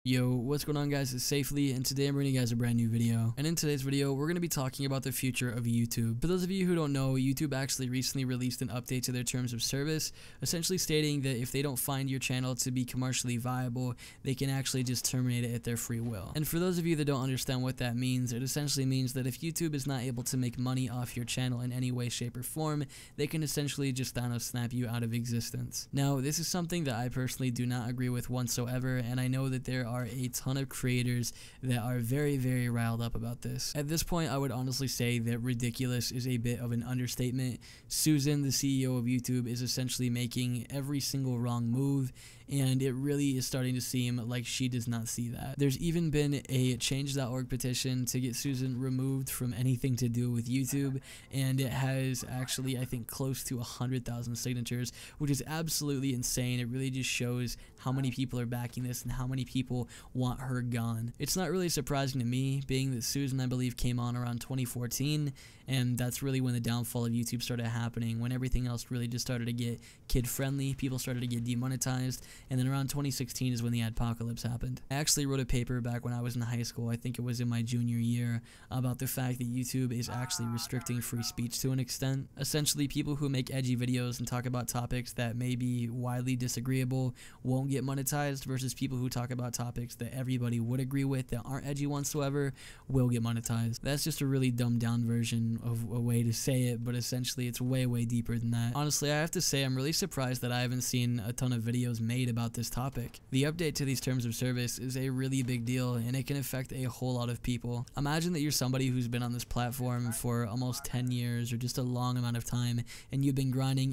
Yo, what's going on guys, it's Safely, and today I'm bringing you guys a brand new video. And in today's video, we're going to be talking about the future of YouTube. For those of you who don't know, YouTube actually recently released an update to their terms of service, essentially stating that if they don't find your channel to be commercially viable, they can actually just terminate it at their free will. And for those of you that don't understand what that means, it essentially means that if YouTube is not able to make money off your channel in any way, shape, or form, they can essentially just snap you out of existence. Now, this is something that I personally do not agree with whatsoever, and I know that there are a ton of creators that are very riled up about this. At this point, I would honestly say that ridiculous is a bit of an understatement. Susan, the CEO of YouTube, is essentially making every single wrong move, and it really is starting to seem like she does not see that. There's even been a change.org petition to get Susan removed from anything to do with YouTube, and it has actually, I think, close to 100,000 signatures, which is absolutely insane. It really just shows how many people are backing this and how many people want her gone. It's not really surprising to me, being that Susan, I believe, came on around 2014, and that's really when the downfall of YouTube started happening, when everything else really just started to get kid-friendly, people started to get demonetized, and then around 2016 is when the adpocalypse happened. I actually wrote a paper back when I was in high school, I think it was in my junior year, about the fact that YouTube is actually restricting free speech to an extent. Essentially, people who make edgy videos and talk about topics that may be widely disagreeable won't get monetized, versus people who talk about topics that everybody would agree with that aren't edgy whatsoever will get monetized. That's just a really dumbed down version of a way to say it, but essentially it's way deeper than that. Honestly, I have to say I'm really surprised that I haven't seen a ton of videos made about this topic. The update to these terms of service is a really big deal, and it can affect a whole lot of people. Imagine that you're somebody who's been on this platform for almost 10 years or just a long amount of time, and you've been grinding,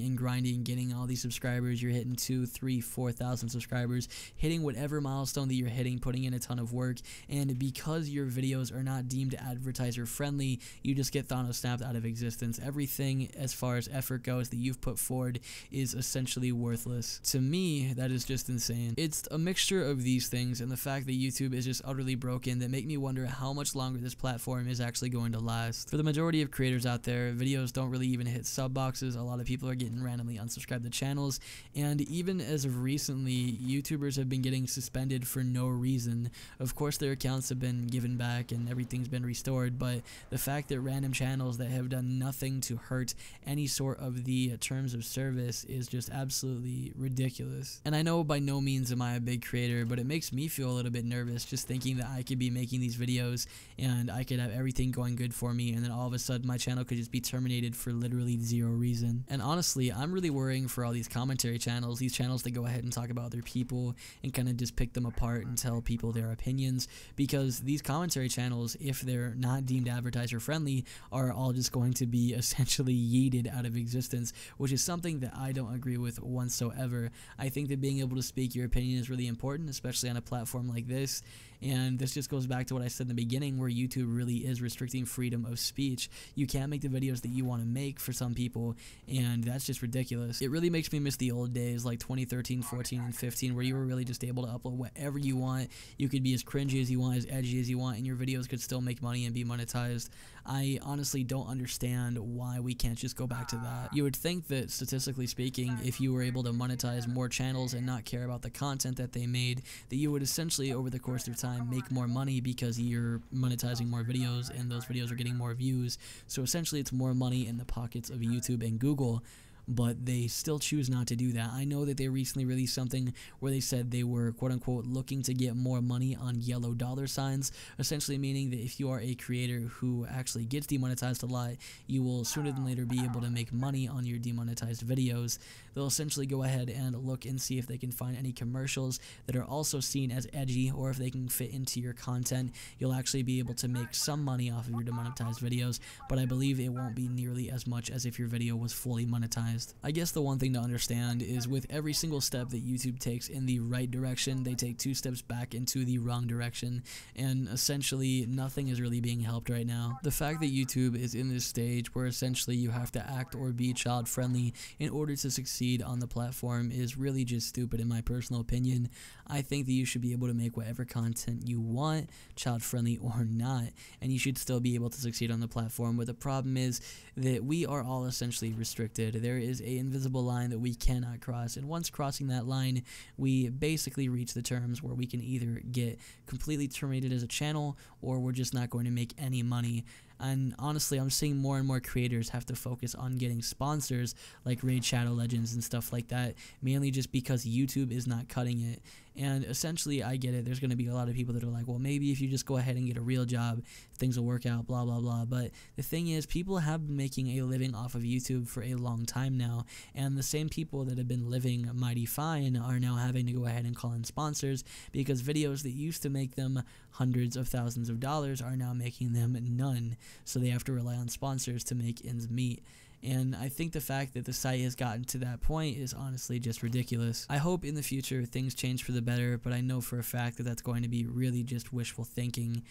getting all these subscribers. You're hitting 2,000, 3,000, 4,000 subscribers, hitting whatever milestone that you're hitting, putting in a ton of work, and because your videos are not deemed advertiser friendly, you just get snapped out of existence. Everything as far as effort goes that you've put forward is essentially worthless. To me, that is just insane. It's a mixture of these things and the fact that YouTube is just utterly broken that make me wonder how much longer this platform is actually going to last. For the majority of creators out there, videos don't really even hit sub boxes. A lot of people are getting randomly unsubscribed to channels, and even as of recently, YouTubers have been getting suspended for no reason. Of course, their accounts have been given back and everything's been restored, but the fact that random channels that have done nothing to hurt any sort of the terms of service is just absolutely ridiculous. And I know by no means am I a big creator, but it makes me feel a little bit nervous just thinking that I could be making these videos and I could have everything going good for me, and then all of a sudden my channel could just be terminated for literally zero reason. And honestly, I'm really worrying for all these commentary channels, these channels that go ahead and talk about other people and kind of just pick them apart and tell people their opinions, because these commentary channels, if they're not deemed advertiser friendly, are all just going to be essentially yeeted out of existence, which is something that I don't agree with whatsoever. I think that being able to speak your opinion is really important, especially on a platform like this, and this just goes back to what I said in the beginning, where YouTube really is restricting freedom of speech. You can't make the videos that you want to make for some people, and that's just ridiculous. It really makes me miss the old days like 2013, 14, and 15, where you were really just able to upload whatever you want. You could be as cringy as you want, as edgy as you want, and your videos could still make money and be monetized. I honestly don't understand why we can't just go back to that. You would think that, statistically speaking, if you were able to monetize more channels and not care about the content that they made, that you would essentially, over the course of time, make more money because you're monetizing more videos and those videos are getting more views. So essentially it's more money in the pockets of YouTube and Google, but they still choose not to do that. I know that they recently released something where they said they were quote-unquote looking to get more money on yellow dollar signs, essentially meaning that if you are a creator who actually gets demonetized a lot, you will sooner than later be able to make money on your demonetized videos. They'll essentially go ahead and look and see if they can find any commercials that are also seen as edgy, or if they can fit into your content. You'll actually be able to make some money off of your demonetized videos, but I believe it won't be nearly as much as if your video was fully monetized. I guess the one thing to understand is with every single step that YouTube takes in the right direction, they take 2 steps back into the wrong direction, and essentially nothing is really being helped right now. The fact that YouTube is in this stage where essentially you have to act or be child friendly in order to succeed on the platform is really just stupid in my personal opinion. I think that you should be able to make whatever content you want, child friendly or not, and you should still be able to succeed on the platform. But the problem is that we are all essentially restricted. There is a invisible line that we cannot cross, and once crossing that line, we basically reach the terms where we can either get completely terminated as a channel, or we're just not going to make any money. And honestly, I'm seeing more and more creators have to focus on getting sponsors like Raid Shadow Legends and stuff like that, mainly just because YouTube is not cutting it. And essentially, I get it. There's going to be a lot of people that are like, well, maybe if you just go ahead and get a real job, things will work out, blah, blah, blah. But the thing is, people have been making a living off of YouTube for a long time now. And the same people that have been living mighty fine are now having to go ahead and call in sponsors, because videos that used to make them hundreds of thousands of dollars are now making them none. So they have to rely on sponsors to make ends meet. And I think the fact that the site has gotten to that point is honestly just ridiculous. I hope in the future things change for the better, but I know for a fact that that's going to be really just wishful thinking.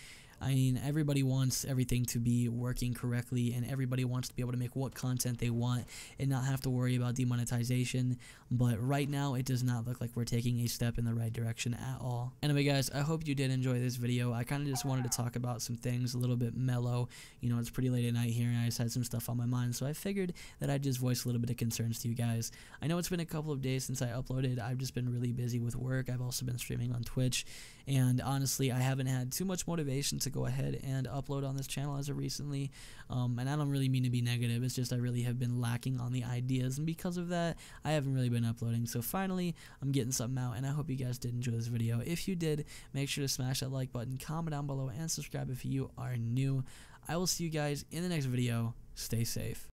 I mean, everybody wants everything to be working correctly, and everybody wants to be able to make what content they want and not have to worry about demonetization, but right now it does not look like we're taking a step in the right direction at all. Anyway guys, I hope you did enjoy this video. I kind of just wanted to talk about some things a little bit mellow. You know, it's pretty late at night here and I just had some stuff on my mind, so I figured that I'd just voice a little bit of concerns to you guys. I know it's been a couple of days since I uploaded. I've just been really busy with work. I've also been streaming on Twitch, and honestly I haven't had too much motivation to go ahead and upload on this channel as of recently, and I don't really mean to be negative. It's just I really have been lacking on the ideas, and because of that I haven't really been uploading. So finally I'm getting something out, and I hope you guys did enjoy this video. If you did, make sure to smash that like button, comment down below, and subscribe if you are new. I will see you guys in the next video. Stay safe.